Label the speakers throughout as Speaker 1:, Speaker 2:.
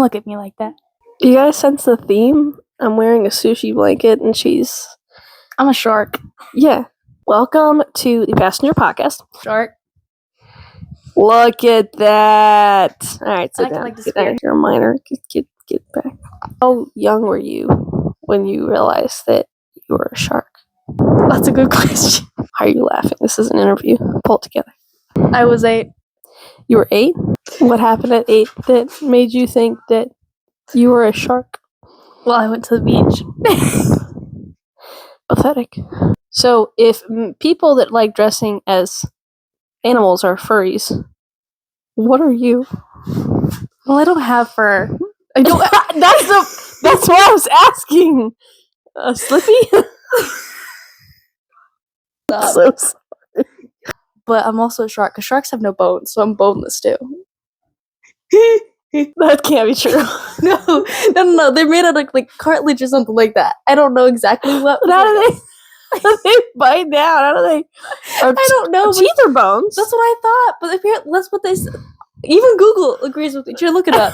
Speaker 1: look at me like that.
Speaker 2: You guys sense the theme? I'm wearing a sushi blanket and she's...
Speaker 1: I'm a shark.
Speaker 2: Yeah. Welcome to the Passenger Podcast.
Speaker 1: Shark.
Speaker 2: Look at that. All right, sit down.
Speaker 1: Like
Speaker 2: Get down. You're a minor. Get back. How young were you when you realized that you were a shark?
Speaker 1: That's a good question.
Speaker 2: Why are you laughing? This is an interview. Pull it together.
Speaker 1: I was 8.
Speaker 2: You were 8? What happened at 8 that made you think that you were a shark?
Speaker 1: Well, I went to the beach.
Speaker 2: Pathetic. So, if people that like dressing as animals are furries, what are you?
Speaker 1: Well, I don't have fur. I don't.
Speaker 2: That's what I was asking. Slippy? So sorry.
Speaker 1: But I'm also a shark because sharks have no bones, so I'm boneless too.
Speaker 2: That can't be true.
Speaker 1: No. They're made out of like cartilage or something like that. I don't know exactly what.
Speaker 2: How do they bite down? How do they?
Speaker 1: I don't know.
Speaker 2: Teeth or bones?
Speaker 1: That's what I thought. But apparently, that's what they said. Even Google agrees with me. Should look it up.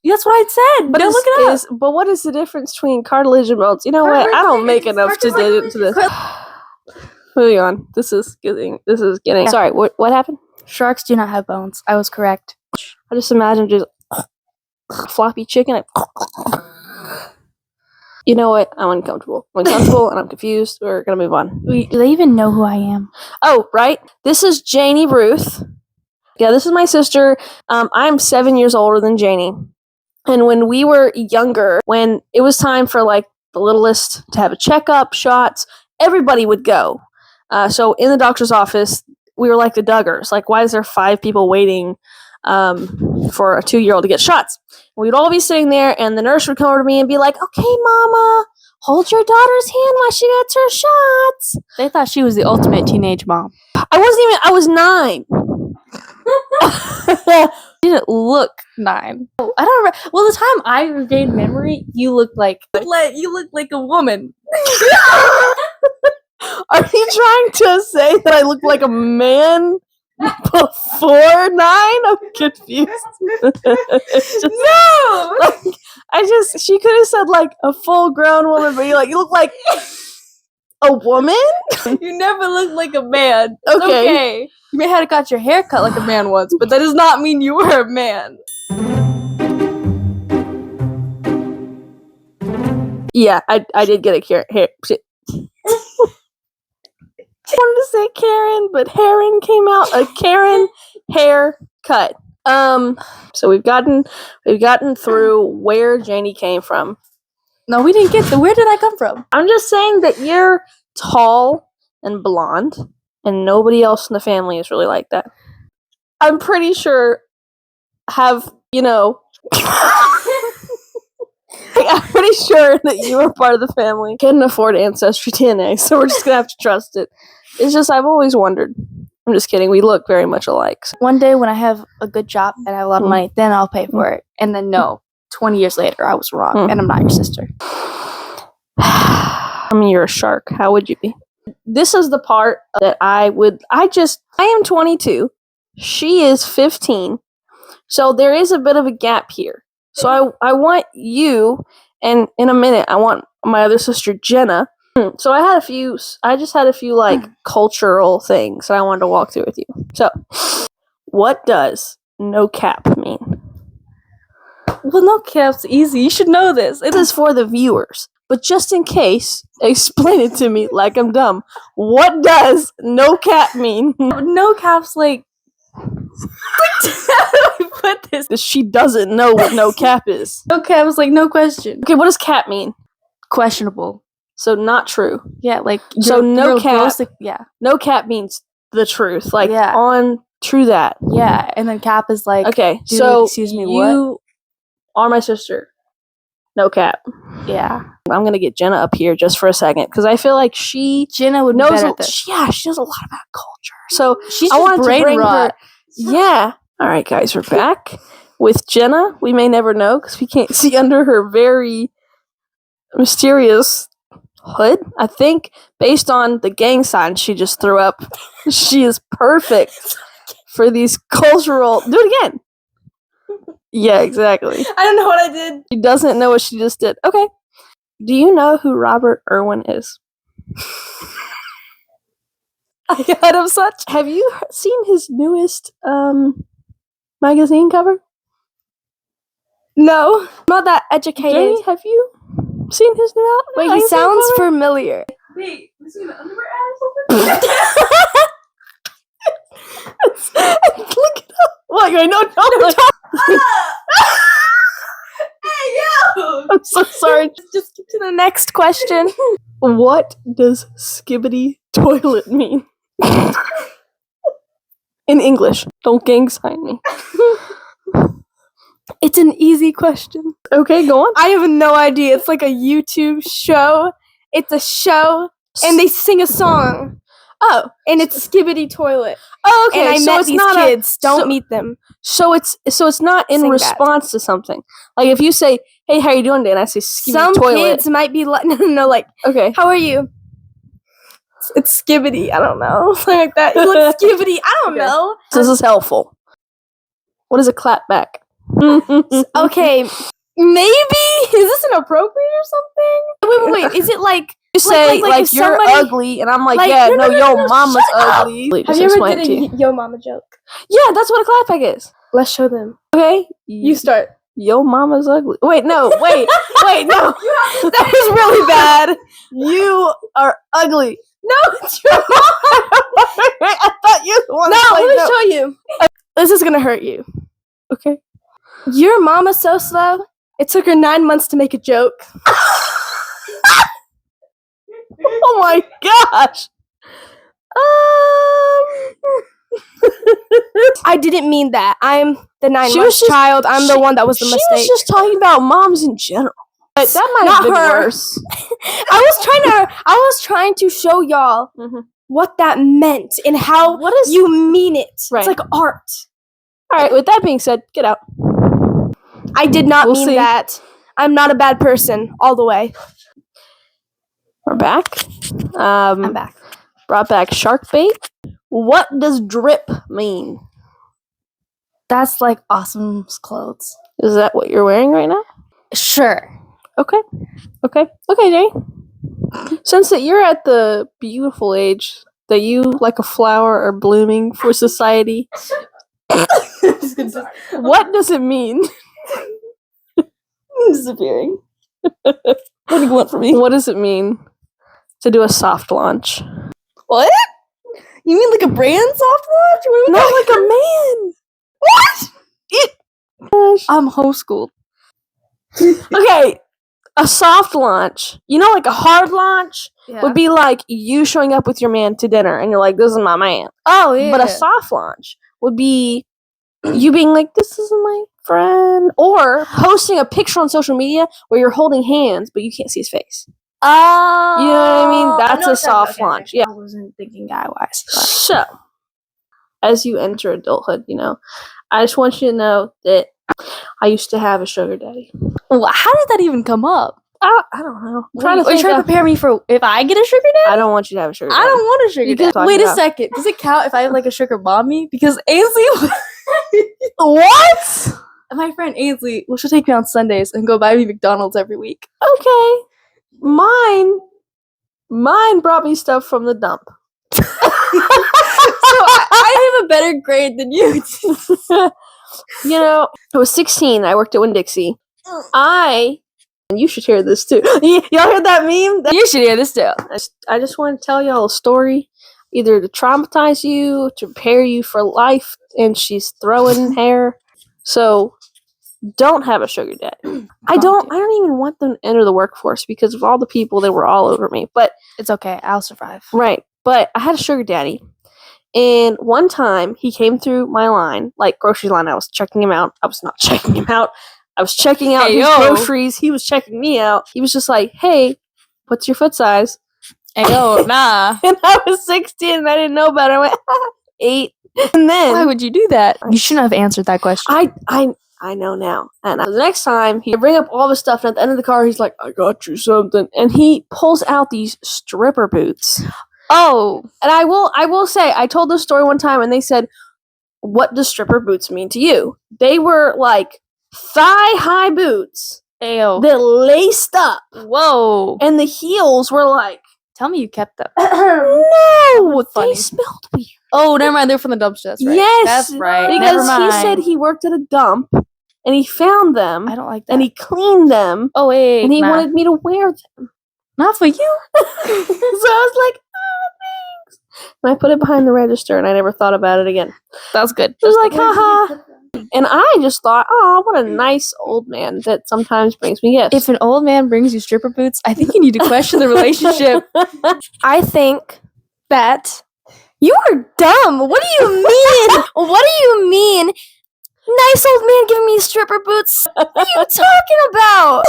Speaker 1: That's what I said. But look it up.
Speaker 2: But what is the difference between cartilage and bones? You know what? I don't make enough to get into this. Moving on. This is getting. Yeah. Sorry. What happened?
Speaker 1: Sharks do not have bones. I was correct.
Speaker 2: I just imagine just floppy chicken. You know what? I'm uncomfortable. I'm uncomfortable and I'm confused. We're gonna move on.
Speaker 1: Do they even know who I am?
Speaker 2: Oh, right. This is Janie Ruth. Yeah, this is my sister. I'm 7 years older than Janie. And when we were younger, when it was time for like the littlest to have a checkup, shots, everybody would go. So in the doctor's office, we were like the Duggars. Like, why is there 5 people waiting for a 2-year-old to get shots? We'd all be sitting there, and the nurse would come over to me and be like, "Okay, Mama, hold your daughter's hand while she gets her shots."
Speaker 1: They thought she was the ultimate teenage mom.
Speaker 2: I was 9.
Speaker 1: You didn't look 9. I don't remember. Well, the time I regained memory, you looked like a woman.
Speaker 2: Are you trying to say that I look like a man before 9? I'm confused.
Speaker 1: No!
Speaker 2: She could have said like a full grown woman, but you look like a woman?
Speaker 1: You never looked like a man.
Speaker 2: Okay.
Speaker 1: You may have got your hair cut like a man once, but that does not mean you were a man.
Speaker 2: Yeah, I did get a hair. I wanted to say Karen, but Heron came out. A Karen haircut. So we've gotten through where Janie came from.
Speaker 1: No, we didn't get where did I come from?
Speaker 2: I'm just saying that you're tall and blonde, and nobody else in the family is really like that. I'm pretty sure I'm pretty sure that you are part of the family. Couldn't afford Ancestry DNA, so we're just gonna have to trust it. It's just I've always wondered. I'm just kidding. We look very much alike. So.
Speaker 1: One day when I have a good job and I have a lot of money, then I'll pay for it. And then 20 years later, I was wrong, and I'm not your sister.
Speaker 2: I mean, you're a shark. How would you be? This is the part that I am 22. She is 15. So there is a bit of a gap here. So I want you, and in a minute, I want my other sister, Jenna. So I just had a few like cultural things that I wanted to walk through with you. So, what does no cap mean?
Speaker 1: Well, no cap's easy. You should know this.
Speaker 2: It is for the viewers. But just in case, explain it to me like I'm dumb. What does no cap mean?
Speaker 1: No cap's like... How do I put this?
Speaker 2: She doesn't know what no cap is.
Speaker 1: No cap is like no question.
Speaker 2: Okay, what does cap mean?
Speaker 1: Questionable.
Speaker 2: So not true.
Speaker 1: Yeah, like...
Speaker 2: So no cap...
Speaker 1: Yeah.
Speaker 2: No cap means the truth. Like,
Speaker 1: yeah.
Speaker 2: On true that.
Speaker 1: Yeah, and then cap is like...
Speaker 2: Okay,
Speaker 1: dude,
Speaker 2: so
Speaker 1: excuse me,
Speaker 2: you are my sister. No cap.
Speaker 1: Yeah.
Speaker 2: I'm going to get Jenna up here just for a second, because I feel like
Speaker 1: Jenna would know better at this.
Speaker 2: She knows a lot about culture. So
Speaker 1: she's
Speaker 2: I wanted
Speaker 1: brain
Speaker 2: to bring
Speaker 1: rot.
Speaker 2: her... Yeah. All right, guys, we're back with Jenna. We may never know, because we can't see under her very mysterious hood. I think, based on the gang sign she just threw up, she is perfect for these cultural... Do it again. Yeah, exactly.
Speaker 1: I don't know what I did.
Speaker 2: She doesn't know what she just did. Okay. Do you know who Robert Irwin is?
Speaker 1: I got him such.
Speaker 2: Have you seen his newest magazine cover?
Speaker 1: No, I'm not that educated.
Speaker 2: Jamie, have you seen his new album?
Speaker 1: Wait, he sounds familiar. Wait, was he an underwear ad or something?
Speaker 2: Look it up. What? I know.
Speaker 1: Hey, yo!
Speaker 2: I'm so sorry.
Speaker 1: Just get to the next question.
Speaker 2: What does skibbity toilet mean? In English. Don't gang sign me.
Speaker 1: It's an easy question.
Speaker 2: Okay, go on.
Speaker 1: I have no idea. It's like a YouTube show. It's a show, and they sing a song.
Speaker 2: Oh,
Speaker 1: and it's Skibbity Toilet.
Speaker 2: Oh, okay.
Speaker 1: And I
Speaker 2: so
Speaker 1: met
Speaker 2: it's
Speaker 1: these
Speaker 2: not
Speaker 1: kids. Don't meet them.
Speaker 2: So it's not in
Speaker 1: Sing
Speaker 2: response to something. Like if you say, "Hey, how you doing today?" and I say, "Skibbity
Speaker 1: Some
Speaker 2: toilet."
Speaker 1: kids might be like, no, like,
Speaker 2: Okay.
Speaker 1: how are you? It's Skibbity. I don't know. Something like that. You look Skibbity. I don't know.
Speaker 2: This is helpful. What is a clap back?
Speaker 1: Okay, maybe is this inappropriate or something? Wait. Is it like
Speaker 2: You say like
Speaker 1: if
Speaker 2: you're
Speaker 1: somebody-
Speaker 2: ugly, and I'm like,
Speaker 1: like,
Speaker 2: yeah,
Speaker 1: no,
Speaker 2: yo, mama's
Speaker 1: shut up.
Speaker 2: ugly.
Speaker 1: Have
Speaker 2: Just
Speaker 1: you ever
Speaker 2: explain
Speaker 1: did
Speaker 2: it
Speaker 1: a
Speaker 2: to you.
Speaker 1: yo mama joke?
Speaker 2: Yeah, that's what a clap back is.
Speaker 1: Let's show them.
Speaker 2: Okay,
Speaker 1: You start.
Speaker 2: Yo, mama's ugly. Wait, no, no.
Speaker 1: That was really bad.
Speaker 2: You are ugly.
Speaker 1: No, it's your mom.
Speaker 2: I thought you wanted
Speaker 1: No,
Speaker 2: to
Speaker 1: let me
Speaker 2: play
Speaker 1: show you. This is gonna hurt you.
Speaker 2: Okay.
Speaker 1: Your mama's so slow. It took her 9 months to make a joke.
Speaker 2: Oh my gosh.
Speaker 1: I didn't mean that. I'm the 9
Speaker 2: She
Speaker 1: month
Speaker 2: was just-
Speaker 1: child. I'm the one that was the
Speaker 2: She
Speaker 1: mistake.
Speaker 2: was just talking about moms in general. But that might
Speaker 1: Not
Speaker 2: have been
Speaker 1: her.
Speaker 2: worse.
Speaker 1: I was trying to show y'all what that meant and how
Speaker 2: What is
Speaker 1: you mean it.
Speaker 2: Right.
Speaker 1: It's like art.
Speaker 2: All right, with that being said, get out.
Speaker 1: I did not
Speaker 2: We'll
Speaker 1: mean
Speaker 2: see.
Speaker 1: that. I'm not a bad person all the way.
Speaker 2: We're back.
Speaker 1: I'm back.
Speaker 2: Brought back shark bait. What does drip mean?
Speaker 1: That's like Awesome's clothes.
Speaker 2: Is that what you're wearing right now?
Speaker 1: Sure.
Speaker 2: Okay, Jay. Since that you're at the beautiful age that you, like a flower, are blooming for society, what does it mean?
Speaker 1: I'm disappearing. What do you want from me?
Speaker 2: What does it mean to do a soft launch?
Speaker 1: What? You mean like a brand soft launch? What
Speaker 2: Not like a man.
Speaker 1: What? I'm homeschooled.
Speaker 2: Okay, a soft launch. You know, like a hard launch would be like you showing up with your man to dinner, and you're like, "This is my man."
Speaker 1: Oh yeah.
Speaker 2: But a soft launch would be you being like, "This is my friend," or posting a picture on social media where you're holding hands, but you can't see his face.
Speaker 1: Oh,
Speaker 2: You know what I mean? That's
Speaker 1: know
Speaker 2: a
Speaker 1: what you're talking
Speaker 2: soft
Speaker 1: about.
Speaker 2: launch. Yeah.
Speaker 1: I wasn't thinking guy wise.
Speaker 2: So, as you enter adulthood, I just want you to know that I used to have a sugar daddy.
Speaker 1: Well, how did that even come up?
Speaker 2: I don't know.
Speaker 1: Are you trying to prepare me for if I get a sugar daddy?
Speaker 2: I don't want you to have a sugar daddy.
Speaker 1: I don't want a sugar
Speaker 2: You can
Speaker 1: daddy.
Speaker 2: talk
Speaker 1: Wait
Speaker 2: it
Speaker 1: a
Speaker 2: out.
Speaker 1: second. Does it count if I have like a sugar mommy? Because Ainsley,
Speaker 2: What?
Speaker 1: my friend Ainsley, she'll take me on Sundays and go buy me McDonald's every week.
Speaker 2: Okay. Mine brought me stuff from the dump.
Speaker 1: So I have a better grade than you.
Speaker 2: I was 16. I worked at Winn-Dixie. And you should hear this too. Y'all heard that meme?
Speaker 1: You should hear this too.
Speaker 2: I just want to tell y'all a story, either to traumatize you, to prepare you for life, and she's throwing hair. So don't have a sugar daddy. I don't even want them to enter the workforce because of all the people that were all over me. But
Speaker 1: It's okay. I'll survive.
Speaker 2: right. But I had a sugar daddy. And one time he came through my line, like grocery line. I was checking him out. I was not checking him out. I was checking out his groceries. He was checking me out. He was just like, "Hey, what's your foot size?"
Speaker 1: Hey, yo, nah.
Speaker 2: And I was 16 and I didn't know better. I went, 8. And then
Speaker 1: Why would you do that? You shouldn't have answered that question.
Speaker 2: I know now. And the next time he'd bring up all the stuff, and at the end of the car, he's like, "I got you something." And he pulls out these stripper boots.
Speaker 1: Oh,
Speaker 2: And I will say, I told this story one time, and they said, "What does stripper boots mean to you?" They were like thigh-high boots
Speaker 1: Ayo.
Speaker 2: that laced up,
Speaker 1: Whoa.
Speaker 2: and the heels were like,
Speaker 1: Tell me you kept them.
Speaker 2: no,
Speaker 1: funny.
Speaker 2: they smelled weird.
Speaker 1: Oh, never mind. They're from the dumpster. That's right.
Speaker 2: Yes,
Speaker 1: That's right.
Speaker 2: because
Speaker 1: Never mind.
Speaker 2: he said he worked at a dump, and he found them,
Speaker 1: I don't like that.
Speaker 2: and he cleaned them,
Speaker 1: oh wait,
Speaker 2: and he
Speaker 1: nah.
Speaker 2: wanted me to wear them.
Speaker 1: Not for you.
Speaker 2: So I was like, oh, thanks. And I put it behind the register, and I never thought about it again.
Speaker 1: That's good.
Speaker 2: It was like, haha. And I just thought, oh, what a nice old man that sometimes brings me gifts.
Speaker 1: If an old man brings you stripper boots, I think you need to question the relationship.
Speaker 3: I think that you are dumb. What do you mean? What do you mean? Nice old man giving me stripper boots. What are you talking about?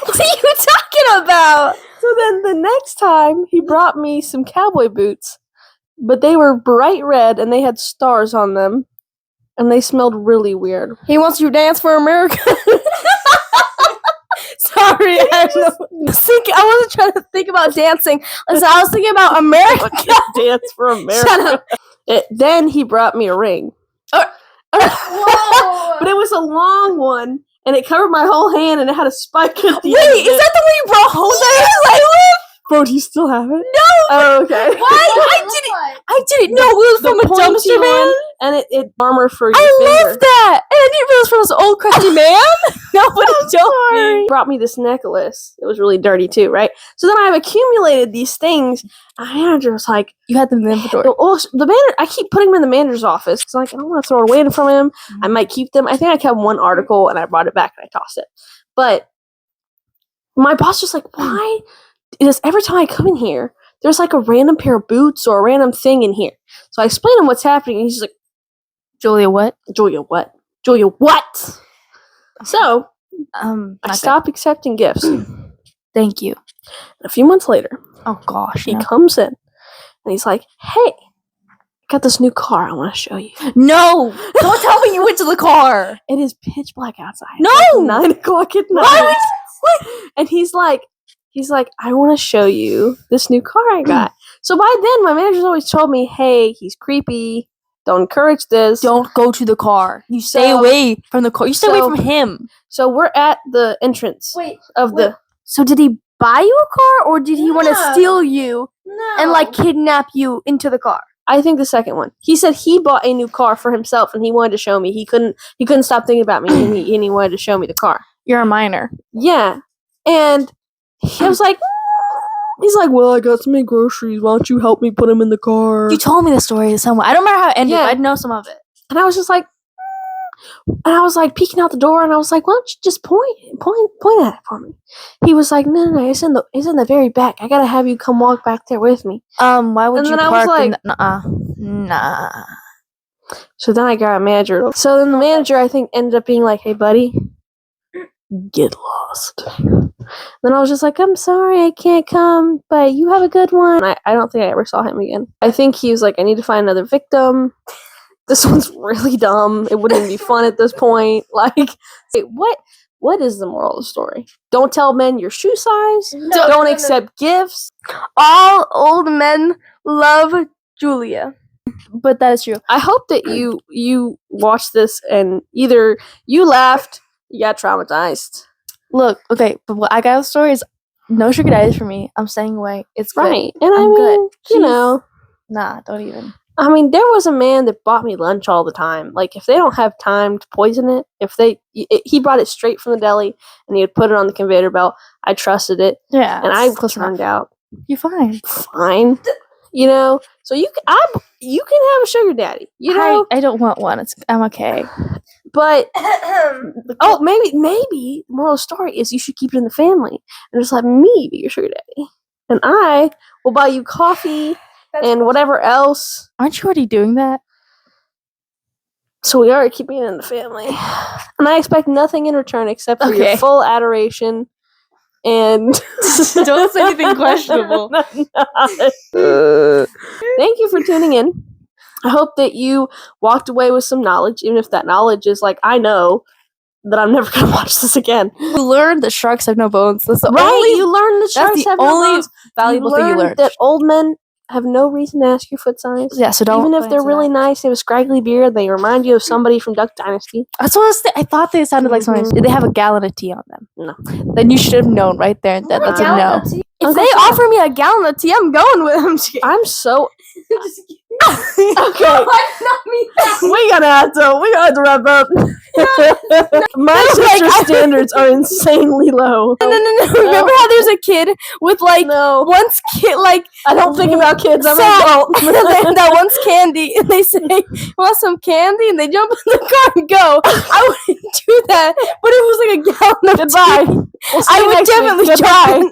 Speaker 3: What are you talking about?
Speaker 2: So then the next time, he brought me some cowboy boots, but they were bright red and they had stars on them, and they smelled really weird.
Speaker 3: He wants you to dance for America. Sorry, I wasn't trying to think about dancing. Listen, I was thinking about America.
Speaker 2: Dance for America.
Speaker 3: Shut up.
Speaker 2: Then he brought me a ring.
Speaker 3: Whoa.
Speaker 2: But it was a long one, and it covered my whole hand, and it had a spike at the end.
Speaker 3: Wait, is that the one you brought home that
Speaker 2: Bro, do you still have it?
Speaker 3: No.
Speaker 2: Oh, okay.
Speaker 3: I didn't know it was
Speaker 2: The
Speaker 3: from a
Speaker 2: pointy
Speaker 3: dumpster man.
Speaker 2: one, and it armor for your
Speaker 3: I
Speaker 2: finger.
Speaker 3: love that. And I didn't realize it was from this old crusty man. Nobody told me.
Speaker 2: He brought me this necklace. It was really dirty too, right? So then I've accumulated these things. My manager was like,
Speaker 1: You had them in the inventory.
Speaker 2: the manager, I keep putting them in the manager's office because like, I don't want to throw it away from him. I might keep them. I think I kept one article and I brought it back and I tossed it. But my boss was like, why? Because every time I come in here, there's like a random pair of boots or a random thing in here. So I explained him what's happening, and he's like,
Speaker 1: Julia, what?
Speaker 2: Julia, what? Julia, what? So I
Speaker 1: not
Speaker 2: stopped accepting gifts.
Speaker 1: good. Thank you.
Speaker 2: A few months later,
Speaker 1: Oh gosh.
Speaker 2: he
Speaker 1: No.
Speaker 2: comes in and he's like, hey, I got this new car I want to show you.
Speaker 1: No! Don't tell me you went to the car.
Speaker 2: It is pitch black outside.
Speaker 1: No!
Speaker 2: It's like 9 o'clock at night.
Speaker 1: What?
Speaker 2: And he's like, I want to show you this new car I got. So by then, my manager's always told me, hey, he's creepy. Don't encourage this.
Speaker 1: Don't go to the car. You stay
Speaker 2: So-
Speaker 1: away from the car. You stay away from him.
Speaker 2: So we're at the entrance of the...
Speaker 3: So did he buy you a car, or did he want to
Speaker 2: No.
Speaker 3: steal you and like kidnap you into the car?
Speaker 2: I think the second one. He said he bought a new car for himself, and he wanted to show me. He couldn't stop thinking about me, and he wanted to show me the car.
Speaker 1: You're a minor.
Speaker 2: Yeah. And he was like, he's like, well, I got so many groceries. Why don't you help me put them in the car?
Speaker 1: You told me the story somewhere. I don't remember how it ended,
Speaker 2: Yeah.
Speaker 1: but I know some of it.
Speaker 2: And I was just like, and I was like peeking out the door, and I was like, why don't you just point at it for me? He was like, no, it's in the very back. I gotta have you come walk back there with me.
Speaker 1: Why would
Speaker 2: And
Speaker 1: you
Speaker 2: then I was
Speaker 1: park in
Speaker 2: like-
Speaker 1: Nah.
Speaker 2: So then I got a manager. So then the manager, I think, ended up being like, hey, buddy, get lost. Then I was just like, I'm sorry, I can't come, but you have a good one. I don't think I ever saw him again. I think he was like, I need to find another victim. This one's really dumb. It wouldn't even be fun at this point. Like, wait, what is the moral of the story? Don't tell men your shoe size. Don't accept gifts.
Speaker 3: All old men love Julia.
Speaker 1: But that is true.
Speaker 2: I hope that you watched this and either you laughed, you got traumatized.
Speaker 1: Look, okay, but what I got a story is no sugar daddies for me. I'm staying away. It's good.
Speaker 2: Right. And I
Speaker 1: I'm
Speaker 2: mean,
Speaker 1: good.
Speaker 2: you
Speaker 1: Jeez.
Speaker 2: know,
Speaker 1: Nah, don't even.
Speaker 2: I mean, there was a man that bought me lunch all the time. Like, if they don't have time to poison it, he brought it straight from the deli and he would put it on the conveyor belt. I trusted it,
Speaker 1: Yeah,
Speaker 2: and I
Speaker 1: close
Speaker 2: turned
Speaker 1: enough.
Speaker 2: out
Speaker 1: You're fine.
Speaker 2: fine. You know, so you can have a sugar daddy. You know,
Speaker 1: I don't want one. I'm okay.
Speaker 2: but oh, maybe the moral of the story is you should keep it in the family and just let me be your sugar daddy, and I will buy you coffee and whatever else.
Speaker 1: Aren't you already doing that?
Speaker 2: So we are keeping it in the family, and I expect nothing in return except for your
Speaker 1: Okay.
Speaker 2: full adoration. And
Speaker 1: Don't say anything questionable.
Speaker 2: Thank you for tuning in. I hope that you walked away with some knowledge, even if that knowledge is like, I know that I'm never gonna watch this again.
Speaker 1: You learned that sharks have no bones. That's the
Speaker 2: Right?
Speaker 1: only
Speaker 2: You learned that sharks
Speaker 1: the
Speaker 2: have
Speaker 1: only
Speaker 2: no bones.
Speaker 1: valuable thing you learned.
Speaker 2: That old men have no reason to ask your foot size.
Speaker 1: Yeah, so don't.
Speaker 2: Even if
Speaker 1: don't
Speaker 2: they're
Speaker 1: answer
Speaker 2: really
Speaker 1: that.
Speaker 2: nice, they have a scraggly beard, they remind you of somebody from Duck Dynasty.
Speaker 1: That's what I thought they sounded like somebody.
Speaker 2: Mhm.
Speaker 1: They have a gallon of tea on them.
Speaker 2: No.
Speaker 1: Then you should have known right there and then. That's a
Speaker 3: gallon
Speaker 1: no.
Speaker 3: of tea? If
Speaker 2: Uncle
Speaker 3: they
Speaker 2: Sam.
Speaker 3: offer me a gallon of tea, I'm going with them.
Speaker 2: I'm so
Speaker 3: Just kidding.
Speaker 2: okay.
Speaker 3: I did not mean that.
Speaker 2: We gotta have to wrap up. My sister's standards are insanely low.
Speaker 3: No. Remember how there's a kid with like
Speaker 2: No,
Speaker 3: once kid like
Speaker 2: I don't think about kids. I'm an
Speaker 3: So-
Speaker 2: adult.
Speaker 3: that one's candy, and they say, "Want some candy?" and they jump in the car and go. I wouldn't do that, but it was like a gallon of
Speaker 2: Goodbye.
Speaker 3: tea.
Speaker 2: We'll see
Speaker 3: I
Speaker 2: you
Speaker 3: would
Speaker 2: next week.
Speaker 3: definitely
Speaker 2: Goodbye.
Speaker 3: jump in.